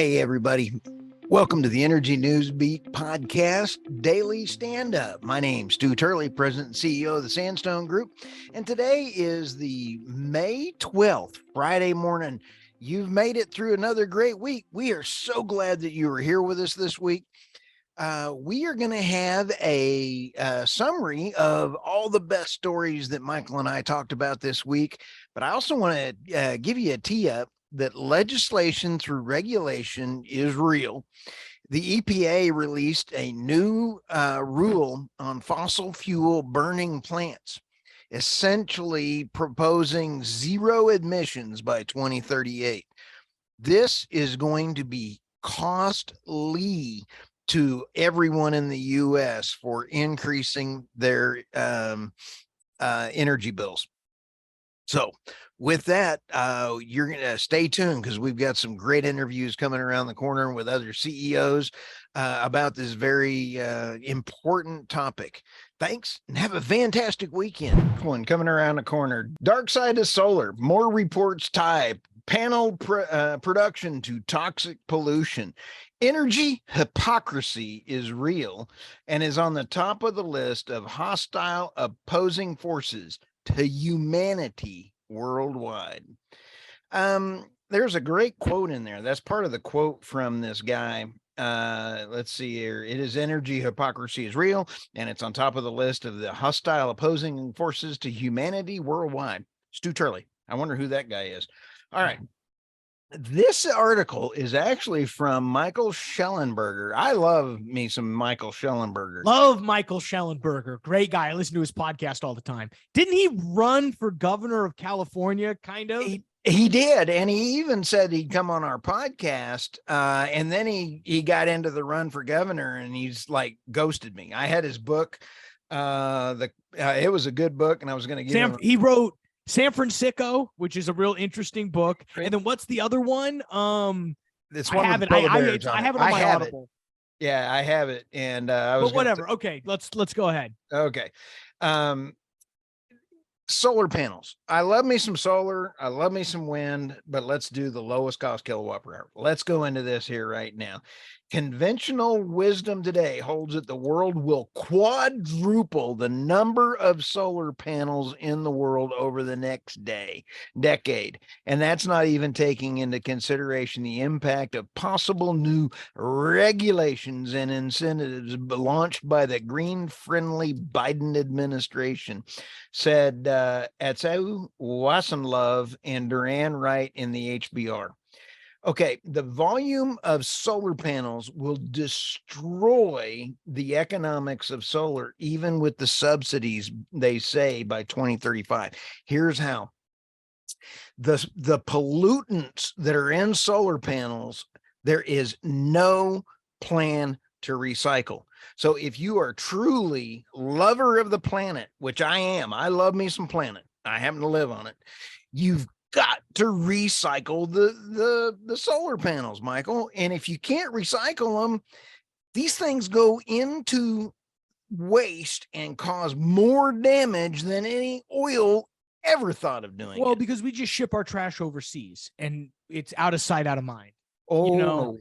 Hey, everybody. Welcome to the Energy News Beat podcast, Daily Stand Up. My name's Stu Turley, President and CEO of the Sandstone Group. And today is the May 12th, Friday morning. You've made it through another great week. We are so glad that you were here with us this week. We are going to have a summary of all the best stories that Michael and I talked about this week. But I also want to give you a tee up that legislation through regulation is real. The EPA released a new rule on fossil fuel burning plants, essentially proposing zero emissions by 2038. This is going to be costly to everyone in the U.S. for increasing their energy bills. So with that, you're going to stay tuned because we've got some great interviews coming around the corner with other CEOs about this very important topic. Thanks and have a fantastic weekend. One coming around the corner. Dark side of solar. More reports tie panel production to toxic pollution. Energy hypocrisy is real and is on the top of the list of hostile opposing forces to humanity worldwide. There's a great quote in there. That's part of the quote from this guy. Let's see here. It is energy hypocrisy is real, and it's on top of the list of the hostile opposing forces to humanity worldwide. Stu Turley. I wonder who that guy is. All right. This article is actually from Michael Shellenberger. I love me some Michael Shellenberger. Love Michael Shellenberger. Great guy. I listen to his podcast all the time. Didn't he run for governor of California, kind of? He did. And he even said he'd come on our podcast. And then he got into the run for governor and he's like ghosted me. I had his book. It was a good book and I was going to give him. He wrote San Francisco, which is a real interesting book. And then what's the other one? It's one I have it. I have it on my Audible. Yeah, I have it. And but whatever. Okay, let's go ahead. Okay. Solar panels. I love me some solar. I love me some wind, but let's do the lowest cost kilowatt per hour. Let's go into this here right now. Conventional wisdom today holds that the world will quadruple the number of solar panels in the world over the next decade. And that's not even taking into consideration the impact of possible new regulations and incentives launched by the green-friendly Biden administration, said Atsu Wasanlove and Duran Wright in the HBR. Okay, the volume of solar panels will destroy the economics of solar, even with the subsidies, they say, by 2035. Here's how. The pollutants that are in solar panels, there is no plan to recycle. So if you are truly lover of the planet, which I am, I love me some planet. I happen to live on it. You've got to recycle the solar panels, Michael. And if you can't recycle them, these things go into waste and cause more damage than any oil ever thought of doing. Well, because we just ship our trash overseas and it's out of sight, out of mind. Oh,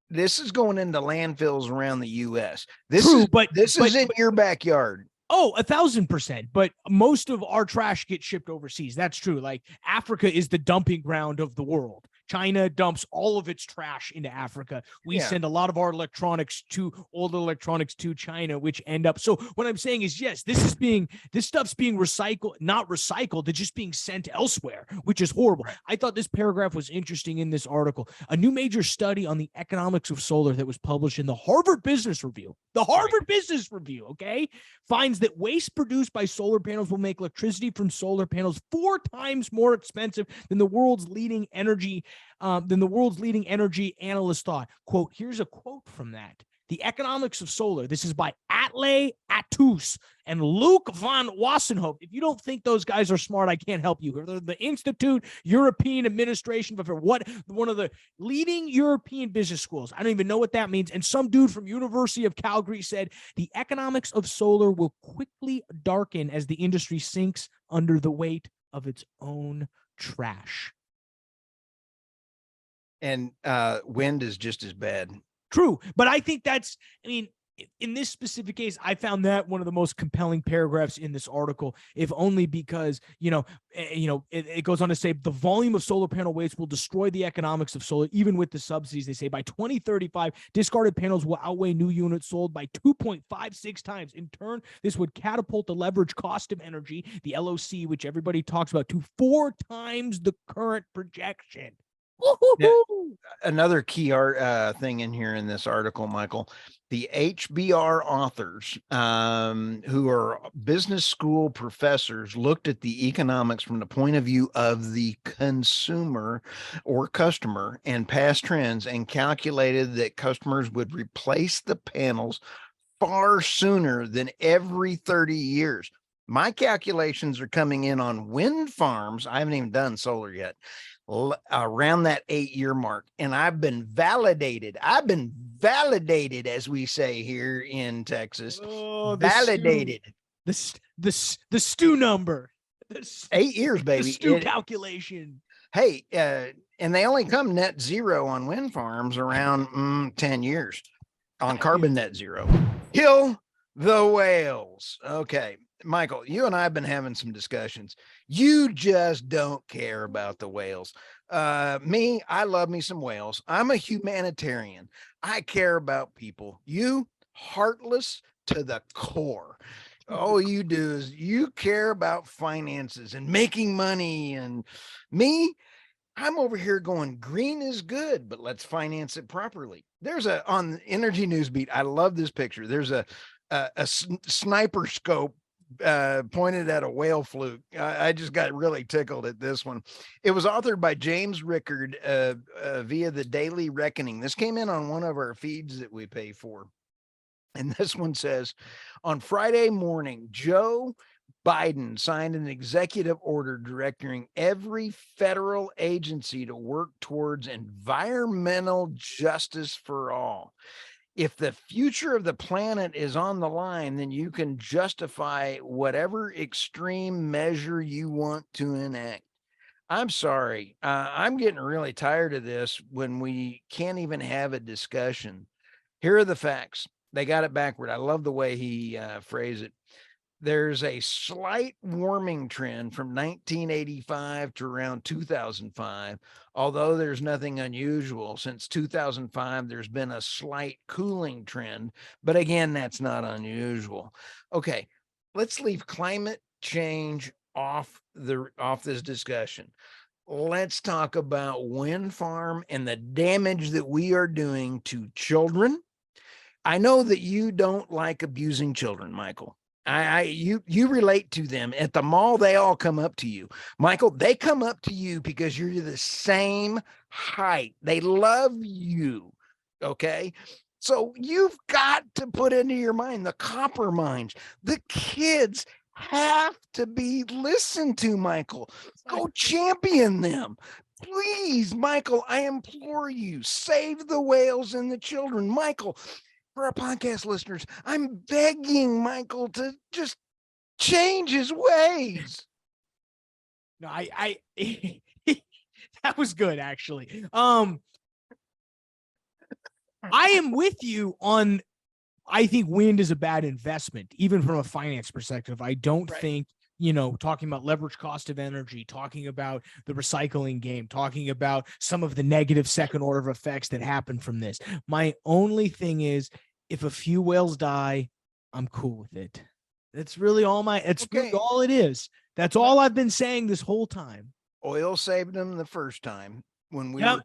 This is going into landfills around the U.S. This is in your backyard. Oh, 1,000%. But most of our trash gets shipped overseas. That's true. Like Africa is the dumping ground of the world. China dumps all of its trash into Africa. We send a lot of our electronics to China, which end up. So what I'm saying is, yes, this stuff's being recycled, not recycled. It's just being sent elsewhere, which is horrible. I thought this paragraph was interesting in this article. A new major study on the economics of solar that was published in the Harvard Business Review. The Harvard Business Review, okay, finds that waste produced by solar panels will make electricity from solar panels 4 times more expensive than the world's leading energy analysts thought. Quote, here's a quote from that. The Economics of Solar. This is by Atle Atus and Luc van Wassenhoven. If you don't think those guys are smart, I can't help you. They're the Institute European Administration for one of the leading European business schools. I don't even know what that means. And some dude from University of Calgary said the economics of solar will quickly darken as the industry sinks under the weight of its own trash. And wind is just as bad. True. But I think that's, I mean, in this specific case, I found that one of the most compelling paragraphs in this article, if only because, it goes on to say the volume of solar panel waste will destroy the economics of solar, even with the subsidies. They say by 2035, discarded panels will outweigh new units sold by 2.56 times. In turn, this would catapult the leverage cost of energy, the LOC, which everybody talks about, to 4 times the current projection. Yeah, another key thing in here in this article, Michael, the HBR authors, who are business school professors, looked at the economics from the point of view of the consumer or customer and past trends, and calculated that customers would replace the panels far sooner than every 30 years. My calculations are coming in on wind farms. I haven't even done solar yet, around that 8-year mark. And I've been validated, as we say here in Texas. Validated. The stew number. 8 years, baby. The stew calculation. Hey, and they only come net zero on wind farms around 10 years on carbon net zero. Kill the whales. Okay, Michael, you and I have been having some discussions. You just don't care about the whales. Me, I love me some whales. I'm a humanitarian. I care about people. You, heartless to the core. All you do is you care about finances and making money. And me, I'm over here going, green is good, but let's finance it properly. There's on Energy News Beat, I love this picture. There's a sniper scope pointed at a whale fluke. I just got really tickled at this one. It was authored by James Rickard via the Daily Reckoning. This came in on one of our feeds that we pay for. And this one says, on Friday morning, Joe Biden signed an executive order directing every federal agency to work towards environmental justice for all. If the future of the planet is on the line, then you can justify whatever extreme measure you want to enact. I'm sorry. I'm getting really tired of this when we can't even have a discussion. Here are the facts. They got it backward. I love the way he phrased it. There's a slight warming trend from 1985 to around 2005, although there's nothing unusual. Since 2005, there's been a slight cooling trend, but again, that's not unusual. Okay, let's leave climate change off this discussion. Let's talk about wind farm and the damage that we are doing to children. I know that you don't like abusing children, Michael. You relate to them at the mall. They all come up to you, Michael. They come up to you because you're the same height. They love you. Okay. So you've got to put into your mind the copper mines. The kids have to be listened to, Michael. Go champion them. Please, Michael, I implore you, save the whales and the children. Michael, for our podcast listeners, I'm begging Michael to just change his ways. No, I that was good, actually. I am with you on, I think wind is a bad investment, even from a finance perspective. I don't think, talking about leverage cost of energy, talking about the recycling game, talking about some of the negative second order effects that happen from this. My only thing is, if a few whales die, I'm cool with it. That's really all really all it is. That's all I've been saying this whole time. Oil saved them the first time when we and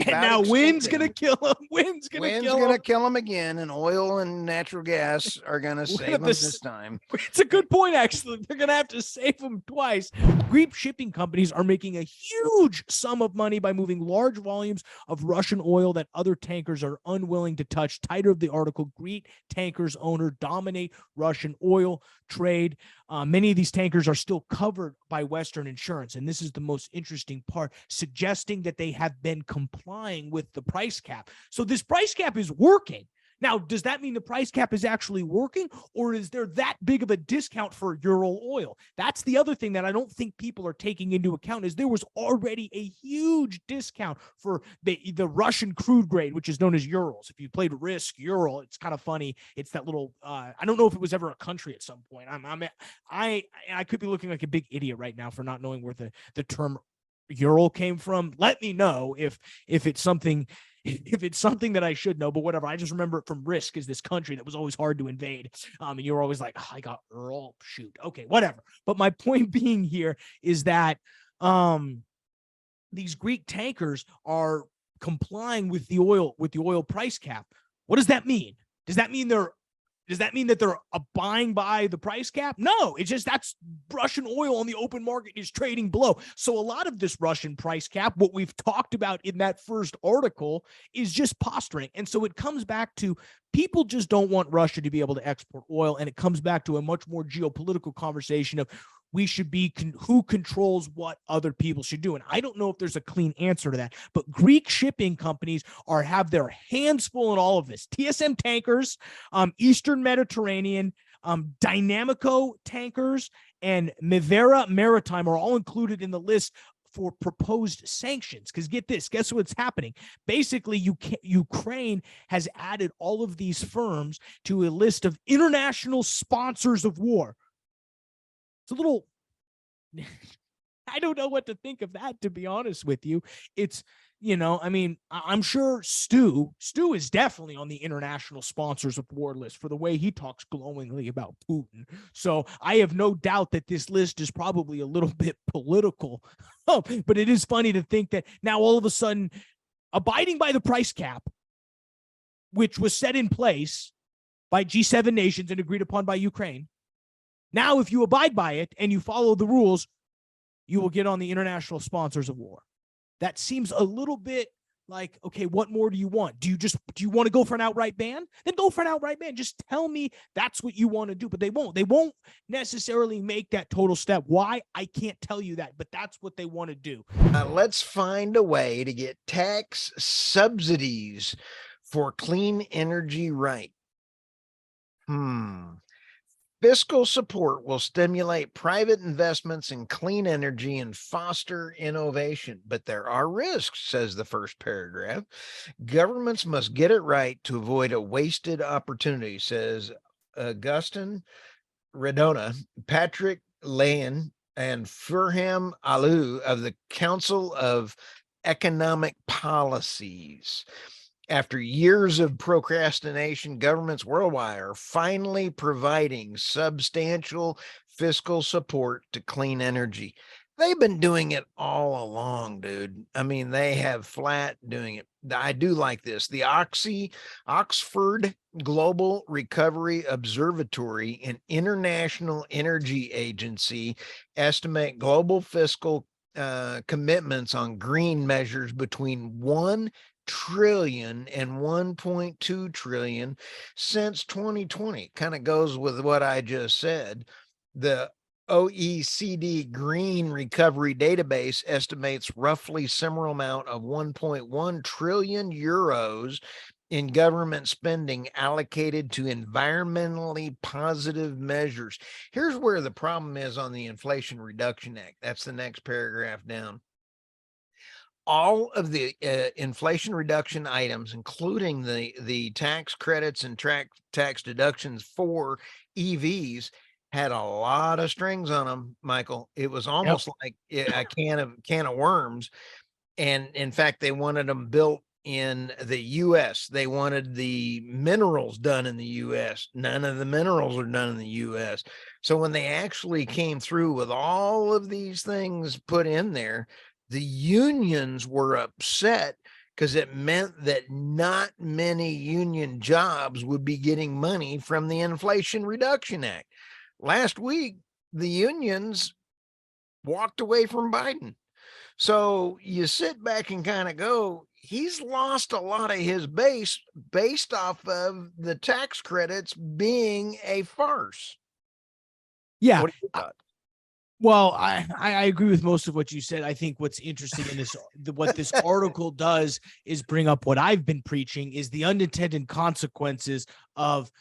now wind's gonna kill them. Wind's gonna kill them again, and oil and natural gas are gonna save them this time. It's a good point, actually. They're gonna have to save them twice. Greek shipping companies are making a huge sum of money by moving large volumes of Russian oil that other tankers are unwilling to touch. Title of the article: Greek tankers owner dominate Russian oil trade. Many of these tankers are still covered by Western insurance, and this is the most interesting part, suggesting that they have been complying with the price cap. So this price cap is working. Now, does that mean the price cap is actually working, or is there that big of a discount for Ural oil? That's the other thing that I don't think people are taking into account, is there was already a huge discount for the Russian crude grade, which is known as Urals. If you played Risk, Ural, it's kind of funny. It's that little, I don't know if it was ever a country at some point. I could be looking like a big idiot right now for not knowing where the term Ural came from. Let me know if it's something that I should know, but whatever. I just remember it from Risk, is this country that was always hard to invade. And you were always like, oh, I got Ural, shoot. Okay, whatever. But my point being here is that these Greek tankers are complying with the oil price cap. What does that mean? Does that mean that they're abiding by the price cap? No, it's just that's Russian oil on the open market is trading below. So a lot of this Russian price cap, what we've talked about in that first article, is just posturing. And so it comes back to people just don't want Russia to be able to export oil. And it comes back to a much more geopolitical conversation of we should be who controls what other people should do. And I don't know if there's a clean answer to that, but Greek shipping companies have their hands full in all of this. TSM Tankers, Eastern Mediterranean, Dynamico Tankers, and Mivera Maritime are all included in the list for proposed sanctions. Because get this, guess what's happening? Basically, Ukraine has added all of these firms to a list of international sponsors of war. It's a little, I don't know what to think of that, to be honest with you. It's, I mean, I'm sure Stu is definitely on the international sponsors of war list for the way he talks glowingly about Putin. So I have no doubt that this list is probably a little bit political. But it is funny to think that now all of a sudden, abiding by the price cap, which was set in place by G7 nations and agreed upon by Ukraine, now, if you abide by it and you follow the rules, you will get on the international sponsors of war. That seems a little bit like, okay, what more do you want? Do you want to go for an outright ban? Then go for an outright ban. Just tell me that's what you want to do. But they won't. They won't necessarily make that total step. Why? I can't tell you that, but that's what they want to do. Let's find a way to get tax subsidies for clean energy right. Fiscal support will stimulate private investments in clean energy and foster innovation, but there are risks, says the first paragraph. Governments must get it right to avoid a wasted opportunity, says Augustin Redona, Patrick Lane, and Furham Alu of the Council of Economic Policies. After years of procrastination, governments worldwide are finally providing substantial fiscal support to clean energy. They've been doing it all along, dude. I mean, they have flat doing it. I do like this. The Oxford Global Recovery Observatory and International Energy Agency estimate global fiscal commitments on green measures between 1 trillion and 1.2 trillion since 2020. Kind of goes with what I just said. The OECD Green Recovery Database estimates roughly similar amount of 1.1 trillion euros in government spending allocated to environmentally positive measures. Here's where the problem is on the Inflation Reduction Act. That's the next paragraph down. All of the inflation reduction items, including the tax credits and tax deductions for EVs, had a lot of strings on them, Michael. It was almost like a can of worms. And in fact, they wanted them built in the US. They wanted the minerals done in the US. None of the minerals are done in the US. So when they actually came through with all of these things put in there, the unions were upset because it meant that not many union jobs would be getting money from the Inflation Reduction Act. Last week, the unions walked away from Biden. So you sit back and kind of go, he's lost a lot of his base based off of the tax credits being a farce. Yeah. What do you thought? Well, I agree with most of what you said. I think what's interesting in this, what this article does is bring up what I've been preaching is the unintended consequences of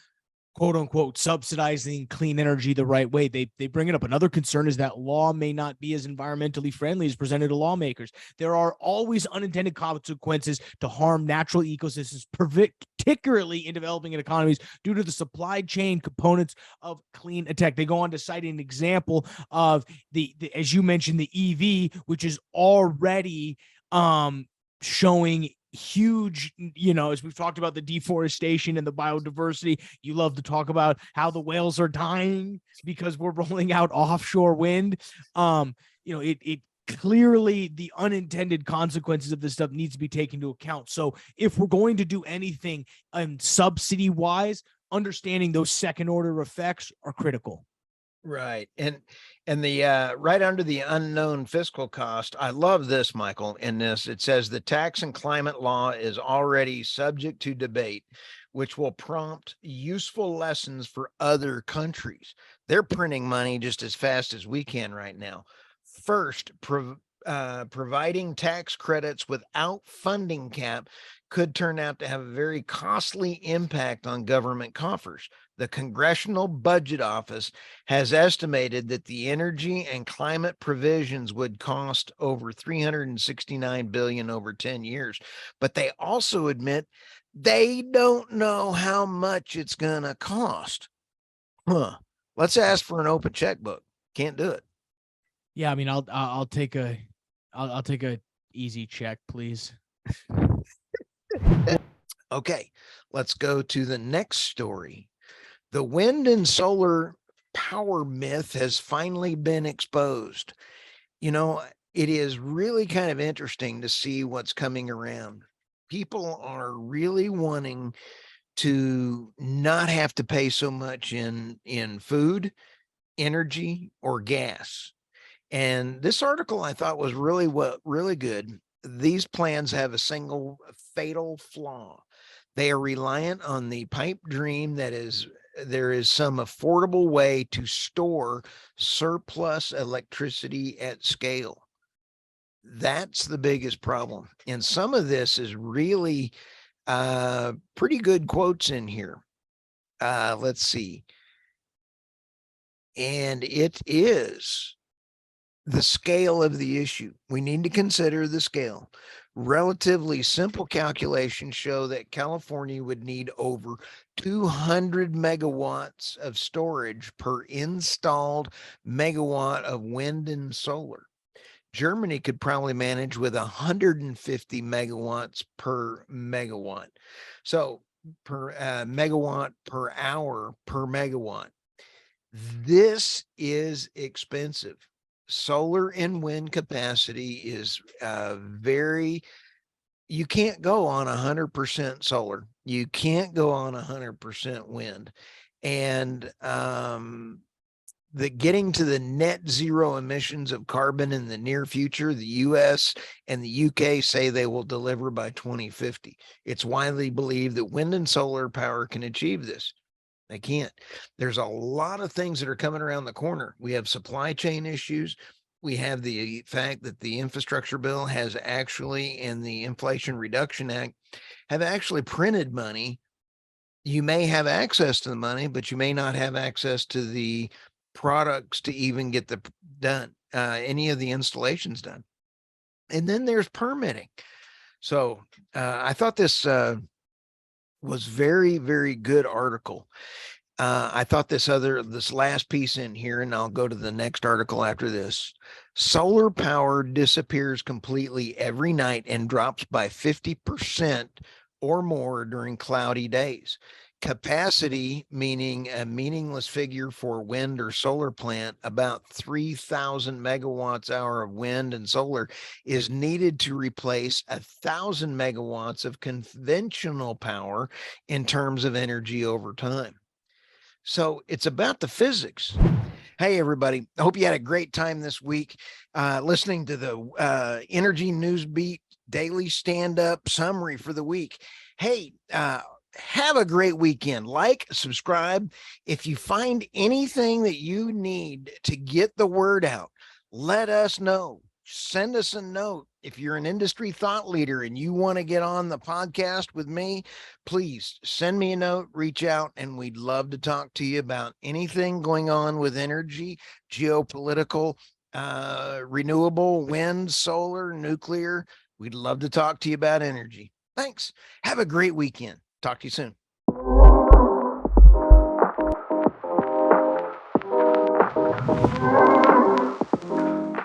quote unquote subsidizing clean energy the right way. They bring it up. Another concern is that law may not be as environmentally friendly as presented to lawmakers. There are always unintended consequences to harm natural ecosystems, particularly in developing economies, due to the supply chain components of clean tech. They go on to cite an example of the as you mentioned, the EV, which is already showing huge, as we've talked about the deforestation and the biodiversity. You love to talk about how the whales are dying because we're rolling out offshore wind. It clearly, the unintended consequences of this stuff needs to be taken into account. So if we're going to do anything subsidy wise, understanding those second order effects are critical. Right. And the right under the unknown fiscal cost, I love this, Michael, in this. It says the tax and climate law is already subject to debate, which will prompt useful lessons for other countries. They're printing money just as fast as we can right now. First, providing tax credits without funding cap could turn out to have a very costly impact on government coffers. The Congressional Budget Office has estimated that the energy and climate provisions would cost over $369 billion over 10 years. But they also admit they don't know how much it's going to cost. Let's ask for an open checkbook. Can't do it. Yeah, I mean, I'll take a easy check, please. Okay, let's go to the next story. The wind and solar power myth has finally been exposed. It is really kind of interesting to see what's coming around. People are really wanting to not have to pay so much in food, energy, or gas. And this article I thought was really good. These plans have a single fatal flaw. They are reliant on the pipe dream that there is some affordable way to store surplus electricity at scale. That's the biggest problem. And some of this is really pretty good quotes in here. Let's see. And it is the scale of the issue. We need to consider the scale. Relatively simple calculations show that California would need over 200 megawatts of storage per installed megawatt of wind and solar. Germany could probably manage with 150 megawatts per megawatt. So per megawatt per hour per megawatt. This is expensive. Solar and wind capacity is you can't go on 100% solar. You can't go on 100% wind. And getting to the net zero emissions of carbon in the near future, the US and the UK say they will deliver by 2050. It's widely believed that wind and solar power can achieve this. They can't. There's a lot of things that are coming around the corner. We have supply chain issues. We have the fact that the infrastructure bill has actually, and the Inflation Reduction Act have actually printed money. You may have access to the money, but you may not have access to the products to even get any of the installations done. And then there's permitting. So I thought this was very, very good article. I thought this last piece in here, and I'll go to the next article after this. Solar power disappears completely every night and drops by 50% or more during cloudy days. Capacity, meaning a meaningless figure for wind or solar plant, about 3,000 megawatts hour of wind and solar is needed to replace 1,000 megawatts of conventional power in terms of energy over time. So it's about the physics. Hey, everybody. I hope you had a great time this week listening to the Energy News Beat Daily Stand Up Summary for the week. Hey, have a great weekend. Like, subscribe. If you find anything that you need to get the word out, let us know. Send us a note. If you're an industry thought leader and you want to get on the podcast with me, please send me a note, reach out, and we'd love to talk to you about anything going on with energy, geopolitical, renewable, wind, solar, nuclear. We'd love to talk to you about energy. Thanks. Have a great weekend. Talk to you soon.